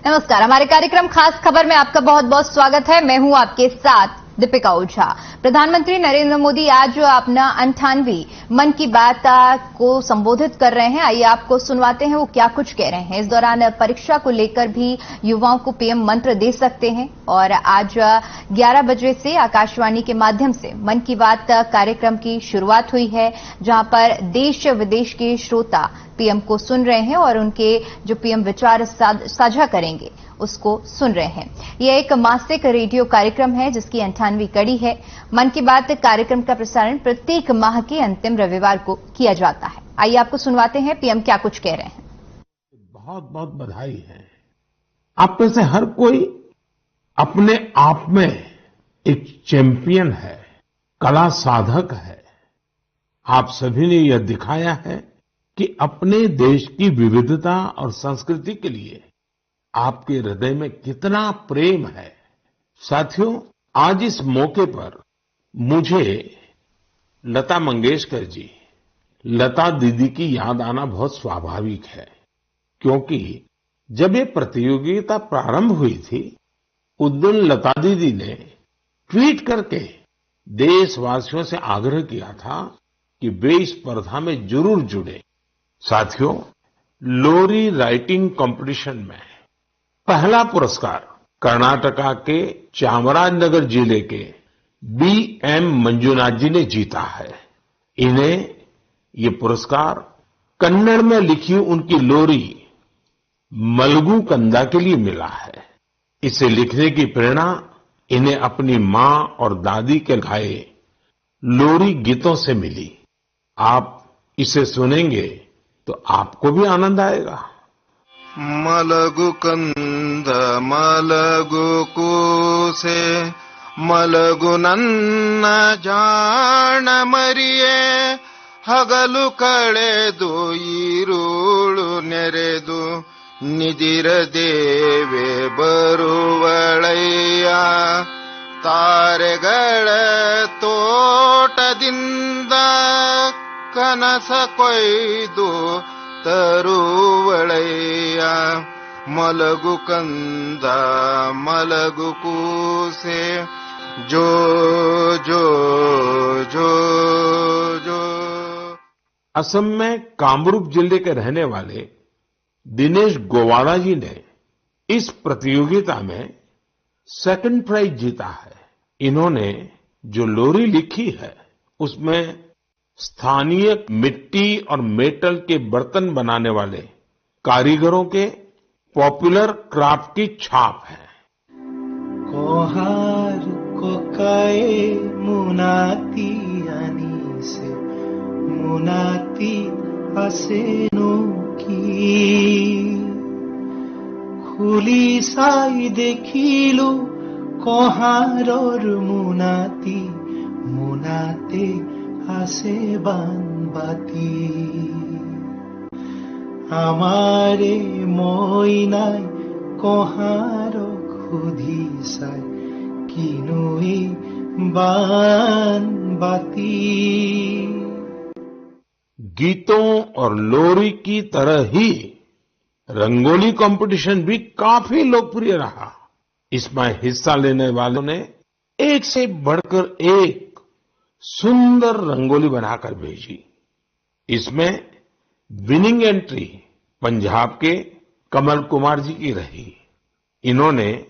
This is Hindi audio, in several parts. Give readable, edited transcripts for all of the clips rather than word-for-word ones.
नमस्कार, हमारे कार्यक्रम खास खबर में आपका बहुत बहुत स्वागत है। मैं हूं आपके साथ दीपिका ओझा। प्रधानमंत्री नरेंद्र मोदी आज अपना 98वीं मन की बात को संबोधित कर रहे हैं। आइए आपको सुनवाते हैं वो क्या कुछ कह रहे हैं। इस दौरान परीक्षा को लेकर भी युवाओं को पीएम मंत्र दे सकते हैं और आज 11 बजे से आकाशवाणी के माध्यम से मन की बात कार्यक्रम की शुरुआत हुई है, जहां पर देश विदेश के श्रोता पीएम को सुन रहे हैं और उनके जो पीएम विचार साझा करेंगे उसको सुन रहे हैं। यह एक मासिक रेडियो कार्यक्रम है जिसकी 98वीं कड़ी है। मन की बात कार्यक्रम का प्रसारण प्रत्येक माह के अंतिम रविवार को किया जाता है। आइए आपको सुनवाते हैं पीएम क्या कुछ कह रहे हैं। बहुत बहुत बधाई है। आप में से हर कोई अपने आप में एक चैंपियन है, कला साधक है। आप सभी ने यह दिखाया है कि अपने देश की विविधता और संस्कृति के लिए आपके हृदय में कितना प्रेम है। साथियों, आज इस मौके पर मुझे लता मंगेशकर जी, लता दीदी की याद आना बहुत स्वाभाविक है, क्योंकि जब ये प्रतियोगिता प्रारंभ हुई थी उस दिन लता दीदी ने ट्वीट करके देशवासियों से आग्रह किया था कि वे इस स्पर्धा में जरूर जुड़े। साथियों, लोरी राइटिंग कंपटीशन में पहला पुरस्कार कर्नाटका के चामराजनगर जिले के बी.एम. मंजुनाथ जी ने जीता है। इन्हें ये पुरस्कार कन्नड़ में लिखी उनकी लोरी मलगू कंदा के लिए मिला है। इसे लिखने की प्रेरणा इन्हें अपनी मां और दादी के गाए लोरी गीतों से मिली। आप इसे सुनेंगे तो आपको भी आनंद आएगा। मलगु कंद मलगु ಕೂಸೆ ಮಲಗು ನನ್ನ ಜಾಣ ಮರಿಯೇ ಹಗಲು ಕಳೆದು ಈರುಳು ನೆರೆದು ನಿದಿರ ದೇವೆ ಬರುವಳಯ್ಯ ತಾರೆಗಳ ತೋಟದಿಂದ ಕನಸ ಕೊಯ್ದು ತರುವಳಯ್ಯ ಮಲಗು ಕಂದ ಮಲಗು ಕೂಸೆ ಜೋ ಜೋ ಜೋ ಜೋ। असम में कामरूप जिले के रहने वाले दिनेश गोवाला जी ने इस प्रतियोगिता में सेकंड प्राइज जीता है। इन्होंने जो लोरी लिखी है उसमें स्थानीय मिट्टी और मेटल के बर्तन बनाने वाले कारीगरों के पॉपुलर क्राफ्ट की छाप है। कोहार कोकाए मुनाती आनी से मुनाती हसेनो की खुली साई देखिलु कोहारोर मुनाती मुनाते হাসে বানবাতি আমারে মইনাই কহার খুদি সাই কিনুই বানবাতি। गीतों और लोरी की तरह ही रंगोली कंपटीशन भी काफी लोकप्रिय रहा। इसमें हिस्सा लेने वालों ने एक से बढ़कर एक सुंदर रंगोली बनाकर भेजी। इसमें विनिंग एंट्री पंजाब के कमल कुमार जी की रही। इन्होंने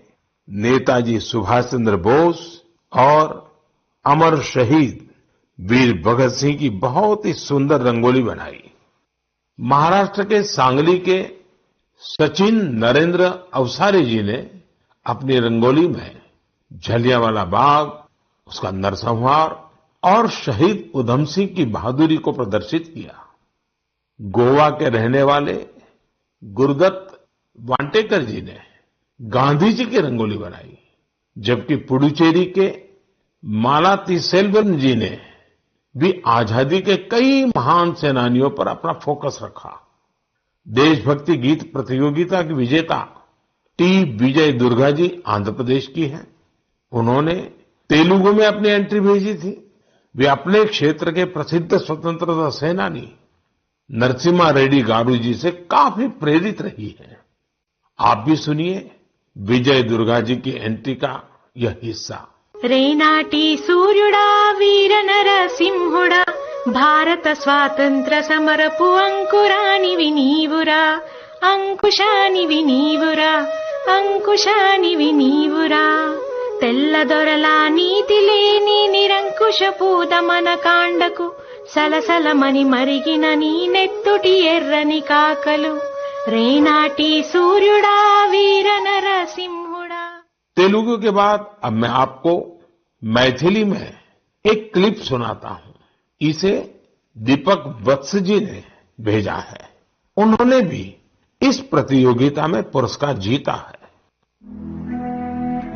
नेताजी सुभाष चंद्र बोस और अमर शहीद वीर भगत सिंह की बहुत ही सुंदर रंगोली बनाई। महाराष्ट्र के सांगली के सचिन नरेंद्र अवसारी जी ने अपनी रंगोली में जलियांवाला बाग, उसका नरसंहार और शहीद उधम सिंह की बहादुरी को प्रदर्शित किया। गोवा के रहने वाले गुरुदत्त वांटेकर जी ने गांधी जी की रंगोली बनाई, जबकि पुडुचेरी के मालातिसेल्वन जी ने भी आजादी के कई महान सेनानियों पर अपना फोकस रखा। देशभक्ति गीत प्रतियोगिता की विजेता टी विजय दुर्गा जी आंध्र प्रदेश की हैं। उन्होंने तेलुगु में अपनी एंट्री भेजी थी। वे अपने क्षेत्र के प्रसिद्ध स्वतंत्रता सेनानी नरसिम्हा रेड्डी गारू जी से काफी प्रेरित रही है। आप भी सुनिए विजय दुर्गा जी की एंट्री का यह हिस्सा। రేనాటి సూర్యుడా వీర నరసింహుడా భారత స్వాతంత్ర సమరపు అంకురానివి నీవురా అంకుశానివి నీవురా అంకుశానివి నీవురా తెల్లదొరల నీతి లేని నిరంకుశపు దమన కాండకు సలసలమని మరిగిన నీ నెత్తుటి ఎర్రని కాకలు రేనాటి సూర్యుడా వీర నరసింహుడా। तेलुगु के बाद अब मैं आपको मैथिली में एक क्लिप सुनाता हूं। इसे दीपक वत्स जी ने भेजा है। उन्होंने भी इस प्रतियोगिता में पुरस्कार जीता है।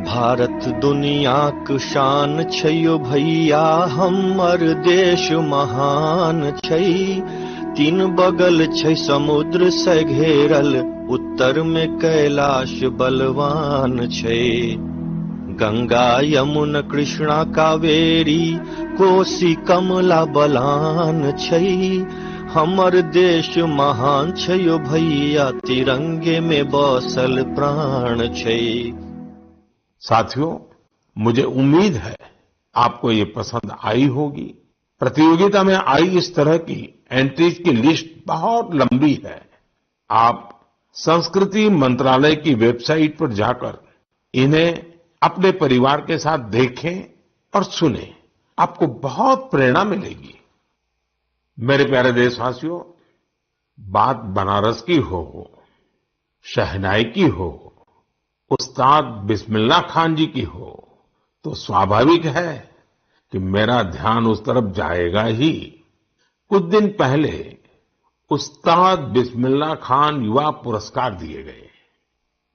भारत दुनिया क शान छैयो भैया, हमर देश महान छै। तीन बगल छै समुद्र से घेरल, उत्तर में कैलाश बलवान छै। गंगा यमुना कृष्णा कावेरी, कोसी कमला बलान छै। हमर देश महान छैयो भैया, तिरंगे में बसल प्राण छै। साथियों, मुझे उम्मीद है आपको ये पसंद आई होगी। प्रतियोगिता में आई इस तरह की एंट्रीज की लिस्ट बहुत लंबी है। आप संस्कृति मंत्रालय की वेबसाइट पर जाकर इन्हें अपने परिवार के साथ देखें और सुनें। आपको बहुत प्रेरणा मिलेगी। मेरे प्यारे देशवासियों, बात बनारस की हो, शहनाई की हो, उस्ताद बिस्मिल्लाह खान जी की हो, तो स्वाभाविक है कि मेरा ध्यान उस तरफ जाएगा ही। कुछ दिन पहले उस्ताद बिस्मिल्लाह खान युवा पुरस्कार दिए गए।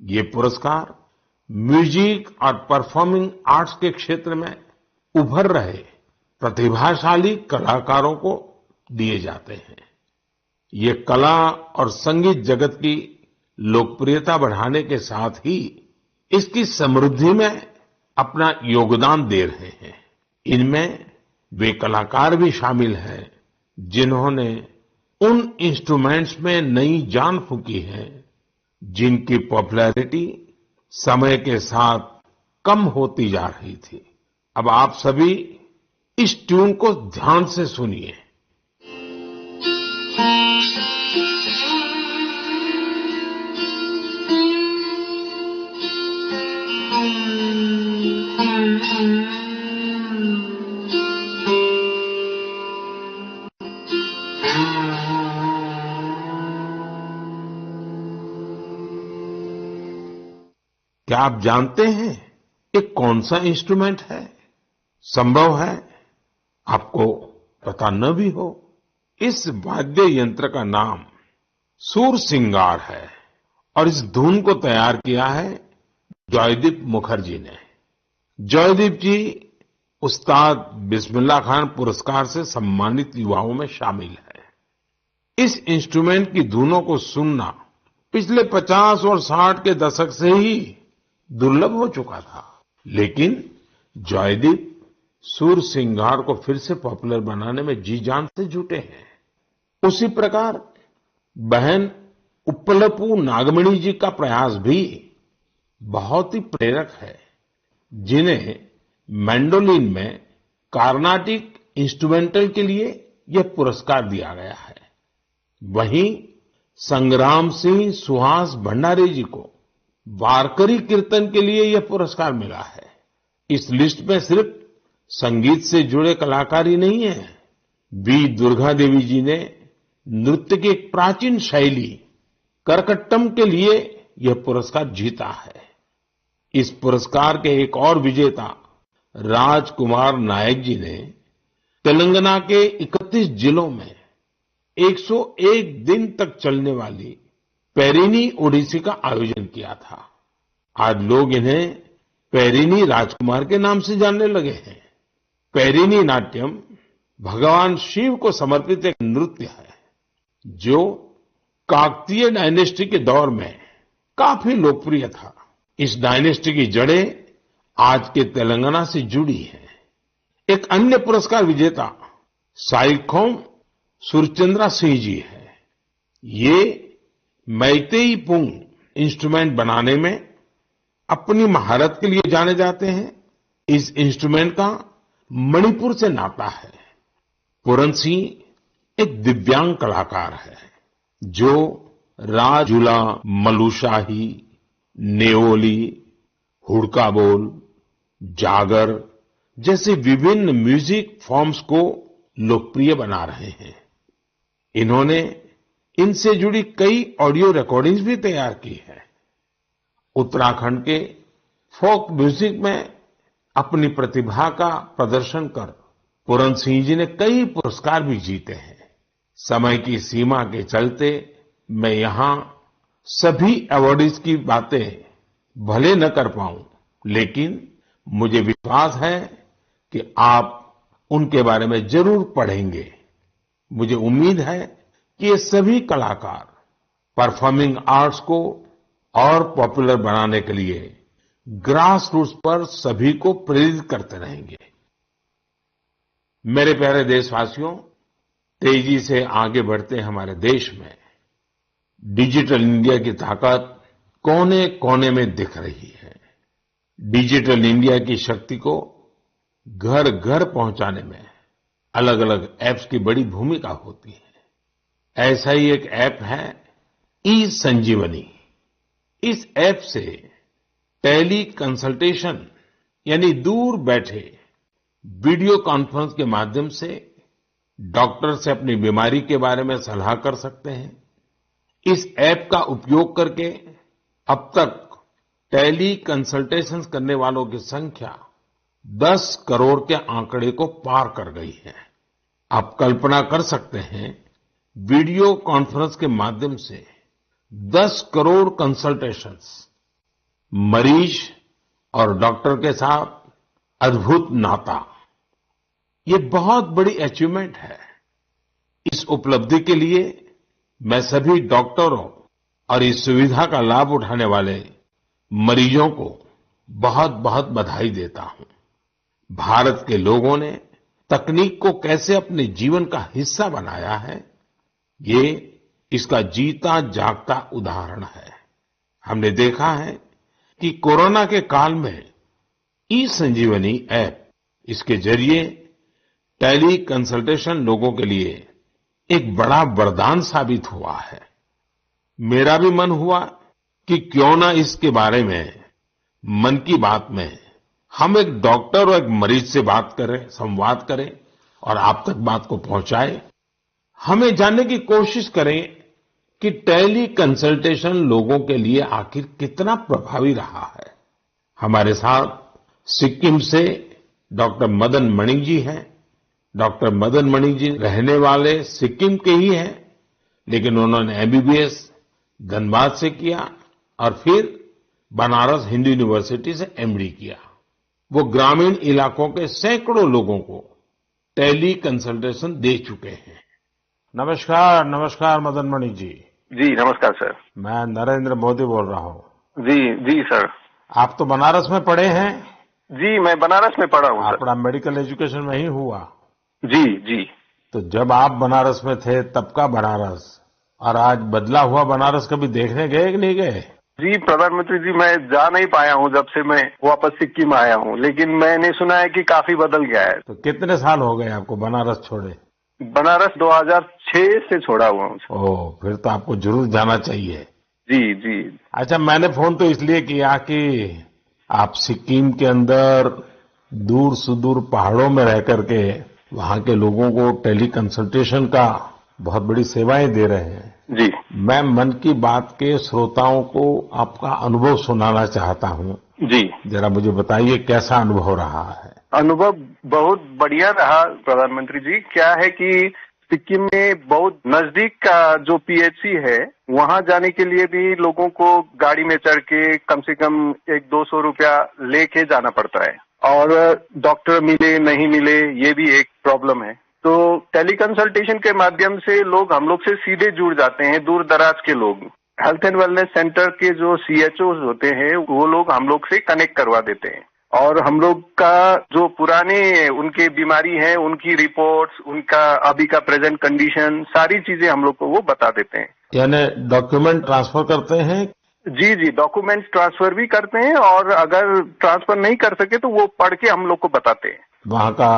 ये पुरस्कार म्यूजिक और परफॉर्मिंग आर्ट्स के क्षेत्र में उभर रहे प्रतिभाशाली कलाकारों को दिए जाते हैं। ये कला और संगीत जगत की लोकप्रियता बढ़ाने के साथ ही इसकी समृद्धि में अपना योगदान दे रहे हैं। इनमें वे कलाकार भी शामिल हैं जिन्होंने उन इंस्ट्रूमेंट्स में नई जान फूंकी है जिनकी पॉपुलैरिटी समय के साथ कम होती जा रही थी। अब आप सभी इस ट्यून को ध्यान से सुनिए। क्या आप जानते हैं ये कौन सा इंस्ट्रूमेंट है? संभव है आपको पता न भी हो। इस वाद्य यंत्र का नाम सुरसिंगार है और इस धुन को तैयार किया है जॉयदीप मुखर्जी ने। जॉयदीप जी उस्ताद बिस्मिल्लाह खान पुरस्कार से सम्मानित युवाओं में शामिल है। इस इंस्ट्रूमेंट की धुनों को सुनना पिछले 50 और 60 के दशक से ही दुर्लभ हो चुका था, लेकिन जॉयदीप सुरसिंगार को फिर से पॉपुलर बनाने में जी जान से जुटे हैं। उसी प्रकार बहन उप्पलपू नागमणि जी का प्रयास भी बहुत ही प्रेरक है, जिन्हें मैंडोलिन में कार्नाटिक इंस्ट्रूमेंटल के लिए यह पुरस्कार दिया गया है। वहीं संग्राम सिंह सुहास भंडारी जी को वारकरी कीर्तन के लिए यह पुरस्कार मिला है। इस लिस्ट में सिर्फ संगीत से जुड़े कलाकार ही नहीं है। वी दुर्गा देवी जी ने नृत्य की एक प्राचीन शैली करकट्टम के लिए यह पुरस्कार जीता है। इस पुरस्कार के एक और विजेता राजकुमार नायक जी ने तेलंगाना के 31 जिलों में 101 दिन तक चलने वाली पेरिनी ओडिसी का आयोजन किया था। आज लोग इन्हें पेरिनी राजकुमार के नाम से जानने लगे हैं। पेरिनी नाट्यम भगवान शिव को समर्पित एक नृत्य है जो काकतीय डायनेस्टी के दौर में काफी लोकप्रिय था। इस डायनेस्टी की जड़ें आज के तेलंगाना से जुड़ी हैं। एक अन्य पुरस्कार विजेता साइखोम सुरचंद्रा सिंह जी है। ये मैतेई पुंग इंस्ट्रूमेंट बनाने में अपनी महारत के लिए जाने जाते हैं। इस इंस्ट्रूमेंट का मणिपुर से नाता है। पूरन सिंह एक दिव्यांग कलाकार है जो राजुला, मलुशाही, नेओली, हुड़का बोल, जागर जैसे विभिन्न म्यूजिक फॉर्म्स को लोकप्रिय बना रहे हैं। इन्होंने इनसे जुड़ी कई ऑडियो रिकॉर्डिंग्स भी तैयार की है। उत्तराखंड के फोक म्यूजिक में अपनी प्रतिभा का प्रदर्शन कर पूरन सिंह जी ने कई पुरस्कार भी जीते हैं। समय की सीमा के चलते मैं यहां सभी अवार्डीज की बातें भले न कर पाऊं, लेकिन मुझे विश्वास है कि आप उनके बारे में जरूर पढ़ेंगे। मुझे उम्मीद है कि ये सभी कलाकार परफॉर्मिंग आर्ट्स को और पॉपुलर बनाने के लिए ग्रास रूट्स पर सभी को प्रेरित करते रहेंगे। मेरे प्यारे देशवासियों, तेजी से आगे बढ़ते हमारे देश में डिजिटल इंडिया की ताकत कोने कोने में दिख रही है। डिजिटल इंडिया की शक्ति को घर घर पहुंचाने में अलग अलग ऐप्स की बड़ी भूमिका होती है। ऐसा ही एक ऐप है ई संजीवनी। इस ऐप से टेली कंसल्टेशन यानी दूर बैठे वीडियो कॉन्फ्रेंस के माध्यम से डॉक्टर से अपनी बीमारी के बारे में सलाह कर सकते हैं। इस ऐप का उपयोग करके अब तक टेली कंसल्टेशन करने वालों की संख्या 10 करोड़ के आंकड़े को पार कर गई है। आप कल्पना कर सकते हैं, वीडियो कॉन्फ्रेंस के माध्यम से 10 करोड़ कंसल्टेशंस, मरीज और डॉक्टर के साथ अद्भुत नाता, ये बहुत बड़ी अचीवमेंट है। इस उपलब्धि के लिए मैं सभी डॉक्टरों और इस सुविधा का लाभ उठाने वाले मरीजों को बहुत बहुत बधाई देता हूं। भारत के लोगों ने तकनीक को कैसे अपने जीवन का हिस्सा बनाया है, ये इसका जीता जागता उदाहरण है। हमने देखा है कि कोरोना के काल में ई संजीवनी ऐप, इसके जरिए टेली कंसल्टेशन लोगों के लिए एक बड़ा वरदान साबित हुआ है। मेरा भी मन हुआ कि क्यों ना इसके बारे में मन की बात में हम एक डॉक्टर और एक मरीज से बात करें, संवाद करें और आप तक बात को पहुंचाएं। हमें जानने की कोशिश करें कि टेली कंसल्टेशन लोगों के लिए आखिर कितना प्रभावी रहा है। हमारे साथ सिक्किम से डॉक्टर मदन मणि जी हैं। डॉक्टर मदन मणि जी रहने वाले सिक्किम के ही हैं, लेकिन उन्होंने एमबीबीएस धनबाद से किया और फिर बनारस हिंदू यूनिवर्सिटी से एमडी किया। वो ग्रामीण इलाकों के सैकड़ों लोगों को टेली कंसल्टेशन दे चुके हैं। नमस्कार, नमस्कार मदन मणि जी। जी नमस्कार सर। मैं नरेंद्र मोदी बोल रहा हूँ। जी सर। आप तो बनारस में पढ़े हैं? जी मैं बनारस में पढ़ा हूँ सर। अपना मेडिकल एजुकेशन में ही हुआ? जी। तो जब आप बनारस में थे तब का बनारस और आज बदला हुआ बनारस कभी देखने गए कि नहीं गए? जी प्रधानमंत्री जी, मैं जा नहीं पाया हूँ जब से मैं वापस सिक्किम आया हूँ, लेकिन मैंने सुना है कि काफी बदल गया है। तो कितने साल हो गए आपको बनारस छोड़े? बनारस 2006 से छोड़ा हुआ हूँ। ओह, फिर तो आपको जरूर जाना चाहिए। जी। अच्छा, मैंने फोन तो इसलिए किया कि आप सिक्किम के अंदर दूर सुदूर पहाड़ों में रह करके वहाँ के लोगों को टेली कंसल्टेशन का बहुत बड़ी सेवाएं दे रहे हैं। जी। मैं मन की बात के श्रोताओं को आपका अनुभव सुनाना चाहता हूँ। जी। जरा मुझे बताइए कैसा अनुभव रहा है? अनुभव बहुत बढ़िया रहा प्रधानमंत्री जी। क्या है कि सिक्किम में बहुत नजदीक का जो पीएचसी है, वहां जाने के लिए भी लोगों को गाड़ी में चढ़ के कम से कम 100-200 रुपया लेके जाना पड़ता है और डॉक्टर मिले नहीं मिले ये भी एक प्रॉब्लम है। तो टेली कंसल्टेशन के माध्यम से हम लोग से सीधे जुड़ जाते हैं। दूर दराज के लोग हेल्थ एंड वेलनेस सेंटर के जो सीएचओ होते हैं वो लोग हम लोग से कनेक्ट करवा देते हैं और हम लोग का जो पुराने उनके बीमारी है, उनकी रिपोर्ट्स, उनका अभी का प्रेजेंट कंडीशन, सारी चीजें हम लोग को वो बता देते हैं। यानी डॉक्यूमेंट ट्रांसफर करते हैं? जी जी, डॉक्यूमेंट्स ट्रांसफर भी करते हैं और अगर ट्रांसफर नहीं कर सके तो वो पढ़ के हम लोग को बताते हैं। वहाँ का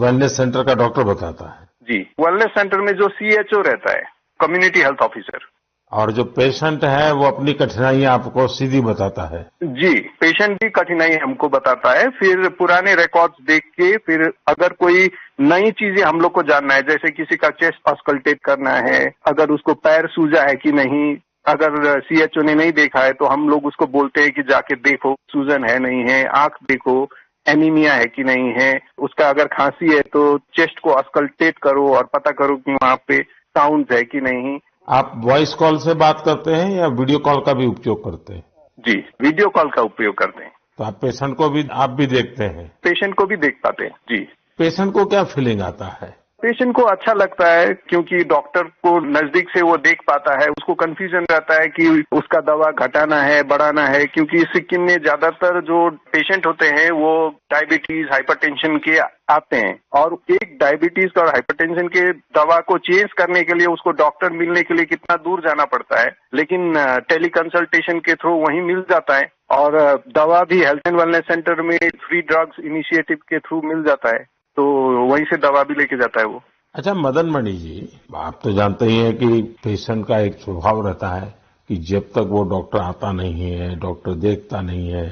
वेलनेस सेंटर का डॉक्टर बताता है? जी, वेलनेस सेंटर में जो सीएचओ रहता है, कम्युनिटी हेल्थ ऑफिसर। और जो पेशेंट है वो अपनी कठिनाइयां आपको सीधी बताता है? जी, पेशेंट भी कठिनाई हमको बताता है, फिर पुराने रिकॉर्ड्स देख के फिर अगर कोई नई चीजें हम लोग को जानना है, जैसे किसी का चेस्ट ऑस्कल्टेट करना है, अगर उसको पैर सूजा है कि नहीं, अगर सीएचओ ने नहीं देखा है तो हम लोग उसको बोलते हैं कि जाके देखो सूजन है नहीं है, आंख देखो, एनीमिया है कि नहीं है, उसका अगर खांसी है तो चेस्ट को ऑस्कल्टेट करो और पता करो कि वहां पे साउंड है कि नहीं। आप वॉइस कॉल से बात करते हैं या वीडियो कॉल का भी उपयोग करते हैं? जी, वीडियो कॉल का उपयोग करते हैं। तो आप पेशेंट को भी आप भी देखते हैं? पेशेंट को भी देख पाते हैं। जी। पेशेंट को क्या फीलिंग आता है? पेशेंट को अच्छा लगता है क्योंकि डॉक्टर को नजदीक से वो देख पाता है, उसको कंफ्यूजन रहता है कि उसका दवा घटाना है, बढ़ाना है, क्योंकि सिक्किम में ज्यादातर जो पेशेंट होते हैं वो डायबिटीज, हाइपरटेंशन के आते हैं और एक डायबिटीज और हाइपरटेंशन के दवा को चेंज करने के लिए उसको डॉक्टर मिलने के लिए कितना दूर जाना पड़ता है, लेकिन टेली कंसल्टेशन के थ्रू वहीं मिल जाता है और दवा भी हेल्थ एंड वेलनेस सेंटर में फ्री ड्रग्स इनिशिएटिव के थ्रू मिल जाता है, तो वहीं से दवा भी लेके जाता है वो। अच्छा मदन मणि जी, आप तो जानते ही हैं कि पेशेंट का एक स्वभाव रहता है कि जब तक वो डॉक्टर आता नहीं है, डॉक्टर देखता नहीं है,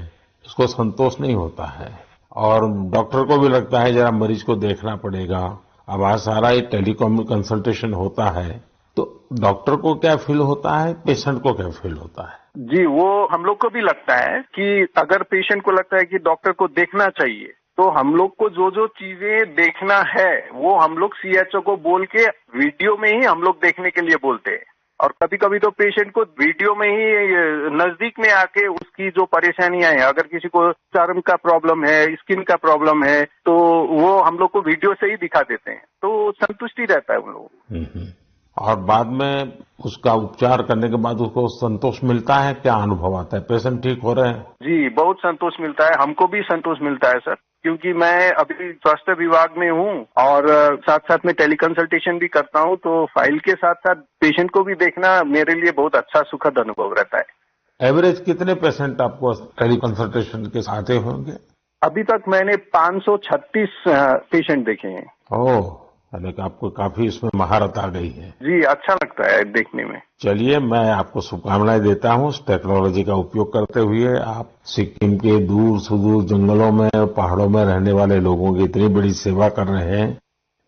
उसको संतोष नहीं होता है और डॉक्टर को भी लगता है जरा मरीज को देखना पड़ेगा। अब आज सारा ये टेलीकॉम कंसल्टेशन होता है, तो डॉक्टर को क्या फील होता है, पेशेंट को क्या फील होता है? जी, वो हम लोग को भी लगता है कि अगर पेशेंट को लगता है कि डॉक्टर को देखना चाहिए तो हम लोग को जो जो चीजें देखना है वो हम लोग सीएचओ को बोल के वीडियो में ही हम लोग देखने के लिए बोलते हैं और कभी कभी तो पेशेंट को वीडियो में ही नजदीक में आके उसकी जो परेशानियां हैं, अगर किसी को चर्म का प्रॉब्लम है, स्किन का प्रॉब्लम है, तो वो हम लोग को वीडियो से ही दिखा देते हैं, तो संतुष्टि रहता है उन लोगों। और बाद में उसका उपचार करने के बाद उसको संतोष मिलता है, क्या अनुभव आता है, पेशेंट ठीक हो रहे हैं? जी, बहुत संतोष मिलता है, हमको भी संतोष मिलता है सर, क्योंकि मैं अभी स्वास्थ्य विभाग में हूँ और साथ साथ में टेली कंसल्टेशन भी करता हूँ, तो फाइल के साथ साथ पेशेंट को भी देखना मेरे लिए बहुत अच्छा सुखद अनुभव रहता है। एवरेज कितने पेशेंट आपको टेली कंसल्टेशन के आते होंगे? अभी तक मैंने 536 पेशेंट देखे हैं। ओह, यानी कि आपको काफी इसमें महारत आ गई है। जी, अच्छा लगता है देखने में। चलिए, मैं आपको शुभकामनाएं देता हूँ। इस टेक्नोलॉजी का उपयोग करते हुए आप सिक्किम के दूर सुदूर जंगलों में, पहाड़ों में रहने वाले लोगों की इतनी बड़ी सेवा कर रहे हैं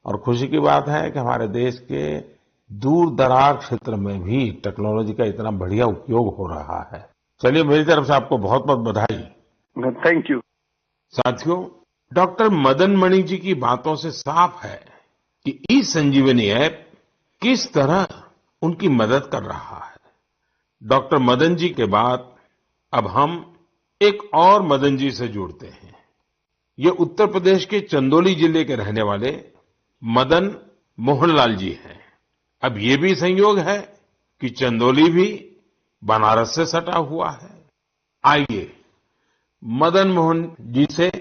और खुशी की बात है कि हमारे देश के दूर दराज क्षेत्र में भी टेक्नोलॉजी का इतना बढ़िया उपयोग हो रहा है। चलिए, मेरी तरफ से आपको बहुत बहुत बधाई। Thank you. साथियों, डॉक्टर मदन मणि जी की बातों से साफ है कि ई संजीवनी ऐप किस तरह उनकी मदद कर रहा है। डॉक्टर मदन जी के बाद अब हम एक और मदन जी से जुड़ते हैं। ये उत्तर प्रदेश के चंदौली जिले के रहने वाले मदन मोहनलाल जी हैं। अब ये भी संयोग है कि चंदौली भी बनारस से सटा हुआ है। आइए मदन मोहन जी से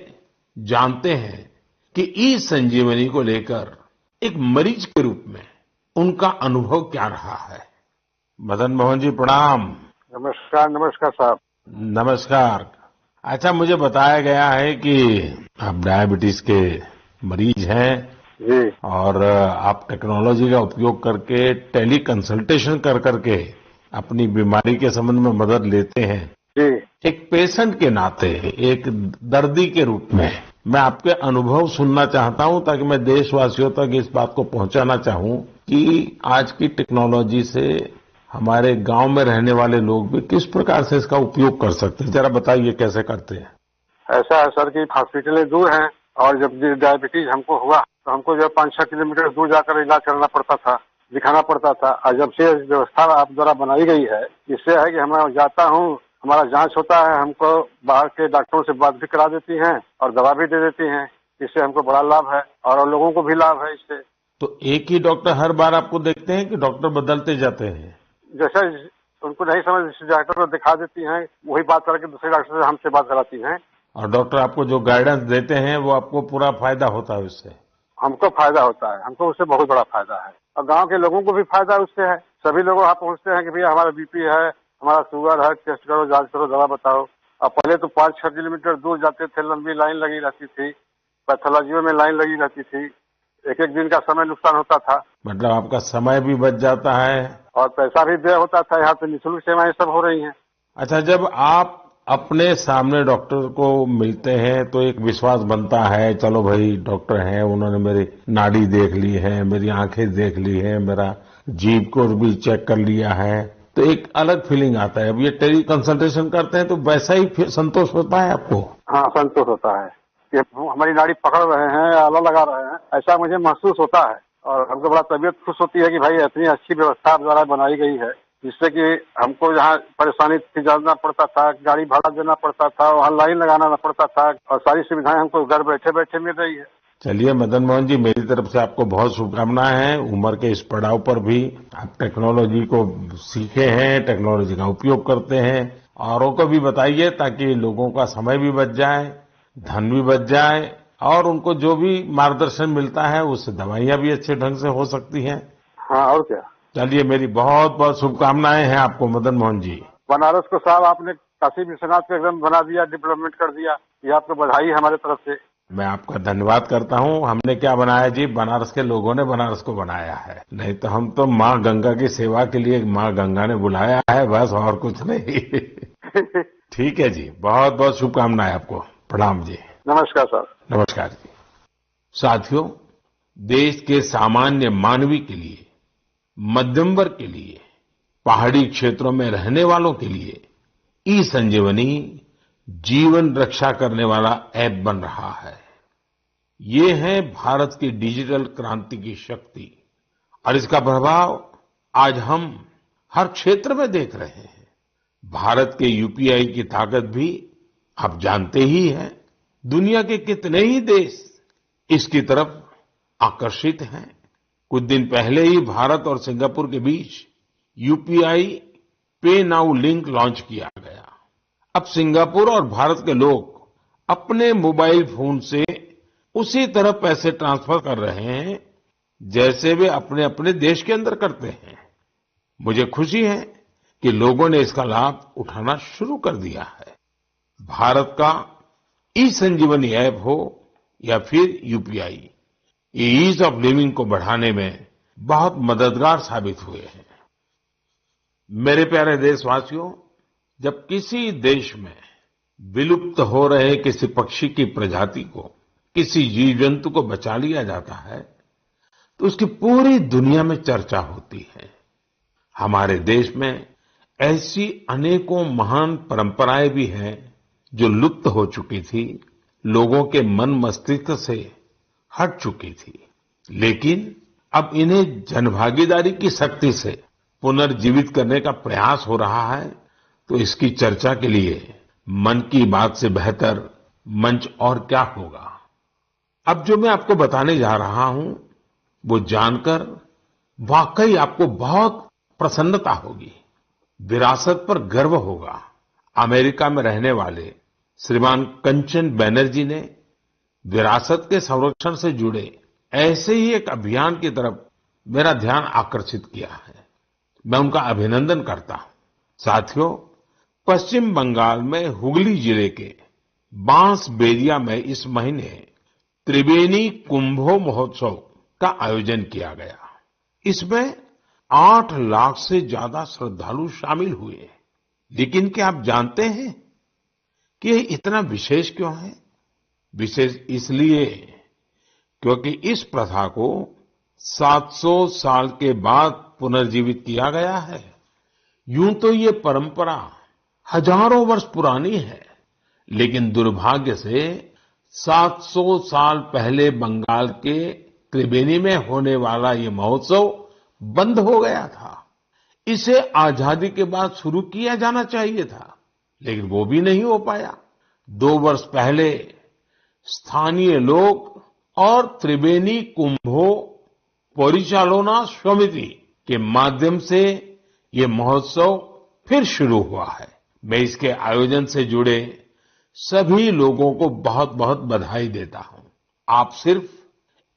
जानते हैं कि ई संजीवनी को लेकर एक मरीज के रूप में उनका अनुभव क्या रहा है। मदन मोहन जी प्रणाम। नमस्कार। नमस्कार साहब। नमस्कार। अच्छा, मुझे बताया गया है कि आप डायबिटीज के मरीज हैं जी, और आप टेक्नोलॉजी का उपयोग करके टेली कंसल्टेशन कर करके अपनी बीमारी के संबंध में मदद लेते हैं। जी, एक पेशेंट के नाते, एक दर्दी के रूप में मैं आपके अनुभव सुनना चाहता हूं ताकि मैं देशवासियों तक इस बात को पहुंचाना चाहूं कि आज की टेक्नोलॉजी से हमारे गांव में रहने वाले लोग भी किस प्रकार से इसका उपयोग कर सकते हैं। जरा बताइए कैसे करते हैं। ऐसा है सर कि हॉस्पिटलें दूर हैं और जब डायबिटीज हमको हुआ तो हमको जो 5-6 किलोमीटर दूर जाकर इलाज करना पड़ता था, दिखाना पड़ता था। और जब से व्यवस्था आप द्वारा बनाई गई है, इससे है कि मैं जाता हूँ, हमारा जांच होता है, हमको बाहर के डॉक्टरों से बात भी करा देती हैं और दवा भी दे देती हैं। इससे हमको बड़ा लाभ है और लोगों को भी लाभ है इससे। तो एक ही डॉक्टर हर बार आपको देखते हैं कि डॉक्टर बदलते जाते हैं? जैसे उनको नहीं समझ, डॉक्टर को दिखा देती हैं, वही बात करके दूसरे डॉक्टर से हमसे बात कराती हैं। और डॉक्टर आपको जो गाइडेंस देते हैं वो आपको पूरा फायदा होता है उससे? हमको फायदा होता है, हमको उससे बहुत बड़ा फायदा है और गांव के लोगों को भी फायदा उससे है। सभी लोग वहाँ पहुँचते हैं कि भैया हमारा बीपी है, हमारा शुगर है, टेस्ट करो, जांच करो, दवा बताओ। अब पहले तो 5-6 किलोमीटर दूर जाते थे, लंबी लाइन लगी रहती थी, पैथोलॉजी में लाइन लगी रहती थी, एक एक दिन का समय नुकसान होता था। मतलब आपका समय भी बच जाता है। और पैसा भी व्यय होता था। यहाँ पे निःशुल्क सेवाएं सब हो रही हैं। अच्छा, जब आप अपने सामने डॉक्टर को मिलते हैं तो एक विश्वास बनता है, चलो भाई डॉक्टर हैं, उन्होंने मेरी नाड़ी देख ली है, मेरी आंखें देख ली है, मेरा जीभ को भी चेक कर लिया है, तो एक अलग फीलिंग आता है। अब ये टेली कंसल्टेशन करते हैं तो वैसा ही संतोष होता है आपको? हाँ, संतोष होता है कि हमारी नाड़ी पकड़ रहे हैं, आला लगा रहे हैं, ऐसा मुझे महसूस होता है। और हमको बड़ा तबीयत खुश होती है कि भाई इतनी अच्छी व्यवस्था द्वारा बनाई गई है, जिससे कि हमको जहाँ परेशानी थी, जाना पड़ता था, गाड़ी भाड़ा देना पड़ता था, वहाँ लाइन लगाना पड़ता था, और सारी सुविधाएं हमको घर बैठे बैठे मिल रही है। चलिए मदन मोहन जी, मेरी तरफ से आपको बहुत शुभकामनाएं हैं। उम्र के इस पड़ाव पर भी आप टेक्नोलॉजी को सीखे हैं, टेक्नोलॉजी का उपयोग करते हैं। औरों को भी बताइए ताकि लोगों का समय भी बच जाए, धन भी बच जाए, और उनको जो भी मार्गदर्शन मिलता है उससे दवाइयां भी अच्छे ढंग से हो सकती हैं। हाँ, और क्या। चलिए, मेरी बहुत बहुत शुभकामनाएं हैं आपको मदन मोहन जी। बनारस को साहब आपने काशी विश्वनाथ को एकदम बना दिया, डेवलपमेंट कर दिया, ये आपको बधाई है हमारे तरफ से। मैं आपका धन्यवाद करता हूँ। हमने क्या बनाया जी, बनारस के लोगों ने बनारस को बनाया है, नहीं तो हम तो माँ गंगा की सेवा के लिए माँ गंगा ने बुलाया है, बस, और कुछ नहीं। ठीक है जी, बहुत बहुत शुभकामनाएं आपको। प्रणाम जी। नमस्कार सर। नमस्कार जी। साथियों, देश के सामान्य मानवी के लिए, मध्यम वर्ग के लिए, पहाड़ी क्षेत्रों में रहने वालों के लिए ई संजीवनी जीवन रक्षा करने वाला ऐप बन रहा है। ये है भारत की डिजिटल क्रांति की शक्ति, और इसका प्रभाव आज हम हर क्षेत्र में देख रहे हैं। भारत के यूपीआई की ताकत भी आप जानते ही हैं। दुनिया के कितने ही देश इसकी तरफ आकर्षित हैं। कुछ दिन पहले ही भारत और सिंगापुर के बीच यूपीआई पे नाउ लिंक लॉन्च किया गया। अब सिंगापुर और भारत के लोग अपने मोबाइल फोन से उसी तरह पैसे ट्रांसफर कर रहे हैं जैसे वे अपने अपने देश के अंदर करते हैं। मुझे खुशी है कि लोगों ने इसका लाभ उठाना शुरू कर दिया है। भारत का ई संजीवनी ऐप हो या फिर यूपीआई, ये ईज ऑफ लिविंग को बढ़ाने में बहुत मददगार साबित हुए हैं। मेरे प्यारे देशवासियों, जब किसी देश में विलुप्त हो रहे किसी पक्षी की प्रजाति को, किसी जीव जंतु को बचा लिया जाता है तो उसकी पूरी दुनिया में चर्चा होती है। हमारे देश में ऐसी अनेकों महान परंपराएं भी हैं जो लुप्त हो चुकी थी, लोगों के मन मस्तिष्क से हट चुकी थी, लेकिन अब इन्हें जनभागीदारी की शक्ति से पुनर्जीवित करने का प्रयास हो रहा है। तो इसकी चर्चा के लिए मन की बात से बेहतर मंच और क्या होगा। अब जो मैं आपको बताने जा रहा हूं वो जानकर वाकई आपको बहुत प्रसन्नता होगी, विरासत पर गर्व होगा। अमेरिका में रहने वाले श्रीमान कंचन बैनर्जी ने विरासत के संरक्षण से जुड़े ऐसे ही एक अभियान की तरफ मेरा ध्यान आकर्षित किया है। मैं उनका अभिनंदन करता हूं। साथियों, पश्चिम बंगाल में हुगली जिले के बांसबेरिया में इस महीने त्रिवेणी कुंभो महोत्सव का आयोजन किया गया। इसमें 8 लाख से ज्यादा श्रद्धालु शामिल हुए। लेकिन क्या आप जानते हैं कि ये इतना विशेष क्यों है? विशेष इसलिए क्योंकि इस प्रथा को 700 साल के बाद पुनर्जीवित किया गया है। यूं तो ये परंपरा हजारों वर्ष पुरानी है, लेकिन दुर्भाग्य से 700 साल पहले बंगाल के त्रिवेणी में होने वाला ये महोत्सव बंद हो गया था। इसे आजादी के बाद शुरू किया जाना चाहिए था, लेकिन वो भी नहीं हो पाया। 2 वर्ष पहले स्थानीय लोग और त्रिवेणी कुंभो परिचालना समिति के माध्यम से ये महोत्सव फिर शुरू हुआ है। मैं इसके आयोजन से जुड़े सभी लोगों को बहुत बहुत बधाई देता हूं। आप सिर्फ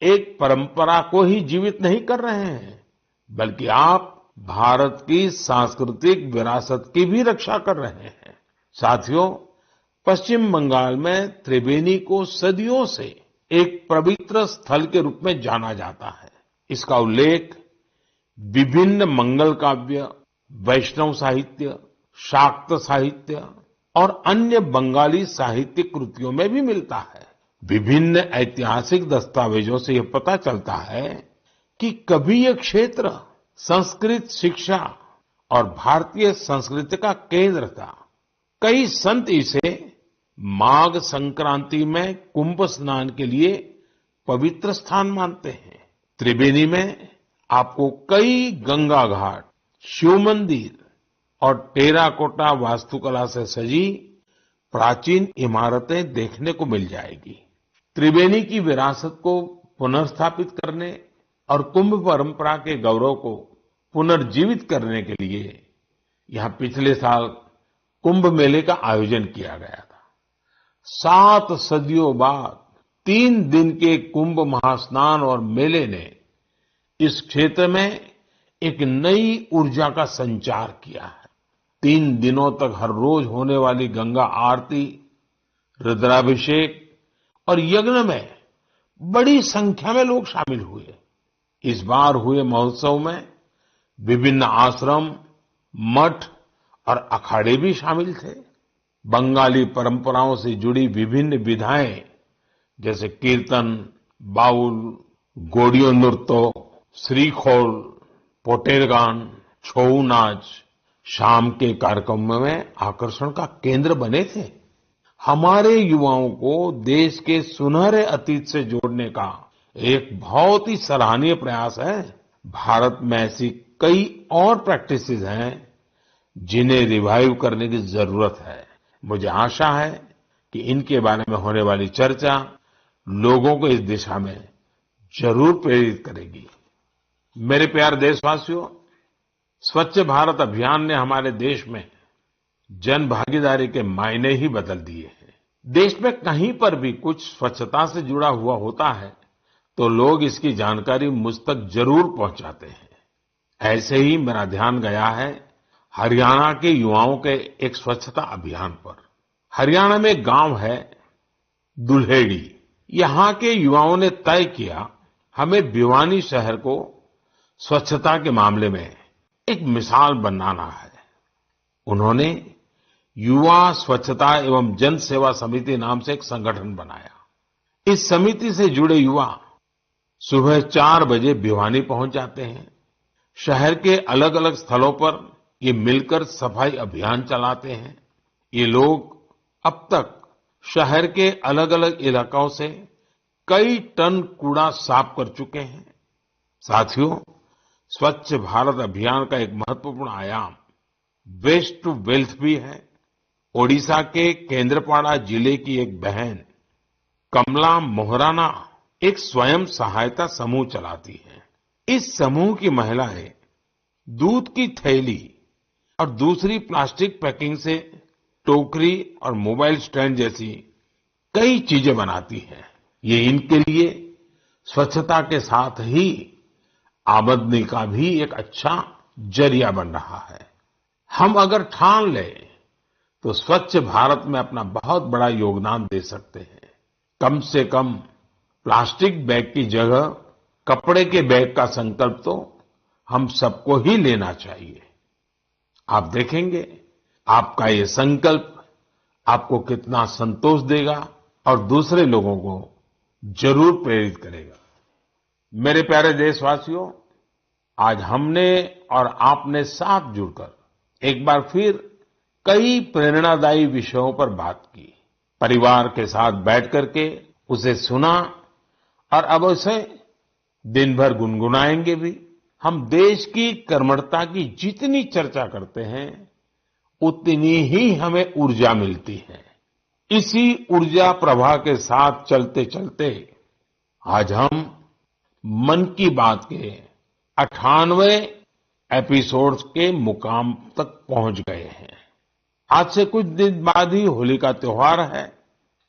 एक परंपरा को ही जीवित नहीं कर रहे हैं, बल्कि आप भारत की सांस्कृतिक विरासत की भी रक्षा कर रहे हैं। साथियों, पश्चिम बंगाल में त्रिबेनी को सदियों से एक पवित्र स्थल के रूप में जाना जाता है। इसका उल्लेख विभिन्न मंगल काव्य, वैष्णव साहित्य, शाक्त साहित्य और अन्य बंगाली साहित्यिक कृतियों में भी मिलता है। विभिन्न ऐतिहासिक दस्तावेजों से यह पता चलता है कि कभी यह क्षेत्र संस्कृत शिक्षा और भारतीय संस्कृति का केंद्र था। कई संत इसे माघ संक्रांति में कुंभ स्नान के लिए पवित्र स्थान मानते हैं। त्रिबेनी में आपको कई गंगा घाट, शिव मंदिर और टेराकोटा वास्तुकला से सजी प्राचीन इमारतें देखने को मिल जाएगी। त्रिबेनी की विरासत को पुनर्स्थापित करने और कुंभ परंपरा के गौरव को पुनर्जीवित करने के लिए यहां पिछले साल कुंभ मेले का आयोजन किया गया था। 7 सदियों बाद 3 दिन के कुंभ महास्नान और मेले ने इस क्षेत्र में एक नई ऊर्जा का संचार किया है। 3 दिनों तक हर रोज होने वाली गंगा आरती, रुद्राभिषेक और यज्ञ में बड़ी संख्या में लोग शामिल हुए। इस बार हुए महोत्सव में विभिन्न आश्रम, मठ और अखाड़े भी शामिल थे। बंगाली परंपराओं से जुड़ी विभिन्न विधाएं जैसे कीर्तन, बाउल, गोड़ियों नृत्य, श्रीखोल, पोटेर गान, छऊ नाच शाम के कार्यक्रमों में आकर्षण का केंद्र बने थे। हमारे युवाओं को देश के सुनहरे अतीत से जोड़ने का एक बहुत ही सराहनीय प्रयास है। भारत में ऐसी कई और प्रैक्टिसेस हैं जिन्हें रिवाइव करने की जरूरत है। मुझे आशा है कि इनके बारे में होने वाली चर्चा लोगों को इस दिशा में जरूर प्रेरित करेगी। मेरे प्यारे देशवासियों, स्वच्छ भारत अभियान ने हमारे देश में जन भागीदारी के मायने ही बदल दिए हैं। देश में कहीं पर भी कुछ स्वच्छता से जुड़ा हुआ होता है तो लोग इसकी जानकारी मुझ तक जरूर पहुंचाते हैं। ऐसे ही मेरा ध्यान गया है हरियाणा के युवाओं के एक स्वच्छता अभियान पर। हरियाणा में एक गांव है दुल्हेड़ी। यहाँ के युवाओं ने तय किया हमें भिवानी शहर को स्वच्छता के मामले में एक मिसाल बनाना है। उन्होंने युवा स्वच्छता एवं जन सेवा समिति नाम से एक संगठन बनाया। इस समिति से जुड़े युवा सुबह 4 बजे भिवानी पहुंच जाते हैं। शहर के अलग अलग स्थलों पर ये मिलकर सफाई अभियान चलाते हैं। ये लोग अब तक शहर के अलग अलग इलाकों से कई टन कूड़ा साफ कर चुके हैं। साथियों, स्वच्छ भारत अभियान का एक महत्वपूर्ण आयाम वेस्ट टू वेल्थ भी है। ओडिशा के केंद्रपाड़ा जिले की एक बहन कमला मोहराना एक स्वयं सहायता समूह चलाती है। इस समूह की महिलाएं दूध की थैली और दूसरी प्लास्टिक पैकिंग से टोकरी और मोबाइल स्टैंड जैसी कई चीजें बनाती हैं। ये इनके लिए स्वच्छता के साथ ही आमदनी का भी एक अच्छा जरिया बन रहा है। हम अगर ठान लें तो स्वच्छ भारत में अपना बहुत बड़ा योगदान दे सकते हैं। कम से कम प्लास्टिक बैग की जगह कपड़े के बैग का संकल्प तो हम सबको ही लेना चाहिए। आप देखेंगे आपका ये संकल्प आपको कितना संतोष देगा और दूसरे लोगों को जरूर प्रेरित करेगा। मेरे प्यारे देशवासियों, आज हमने और आपने साथ जुड़कर एक बार फिर कई प्रेरणादायी विषयों पर बात की। परिवार के साथ बैठ करके उसे सुना और अब उसे दिन भर गुनगुनाएंगे भी। हम देश की कर्मठता की जितनी चर्चा करते हैं उतनी ही हमें ऊर्जा मिलती है। इसी ऊर्जा प्रवाह के साथ चलते चलते आज हम मन की बात के 98वें एपिसोड्स के मुकाम तक पहुंच गए हैं। आज से कुछ दिन बाद ही होली का त्योहार है।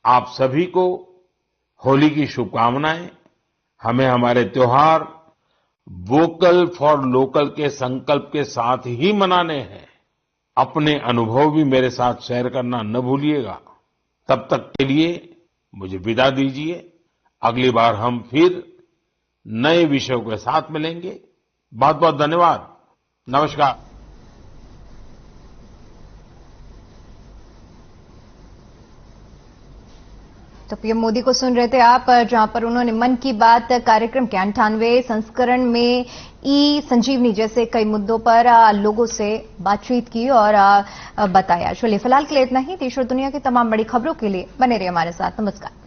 आप सभी को होली की शुभकामनाएं। हमें हमारे त्योहार वोकल फॉर लोकल के संकल्प के साथ ही मनाने हैं। अपने अनुभव भी मेरे साथ शेयर करना न भूलिएगा। तब तक के लिए मुझे विदा दीजिए। अगली बार हम फिर नए विषयों के साथ मिलेंगे। बहुत बहुत धन्यवाद। नमस्कार। तो पीएम मोदी को सुन रहे थे आप, जहां पर उन्होंने मन की बात कार्यक्रम के 98वें संस्करण में ई संजीवनी जैसे कई मुद्दों पर लोगों से बातचीत की और बताया। चलिए फिलहाल के लिए इतना ही। देश और दुनिया की तमाम बड़ी खबरों के लिए बने रहिए हमारे साथ। नमस्कार।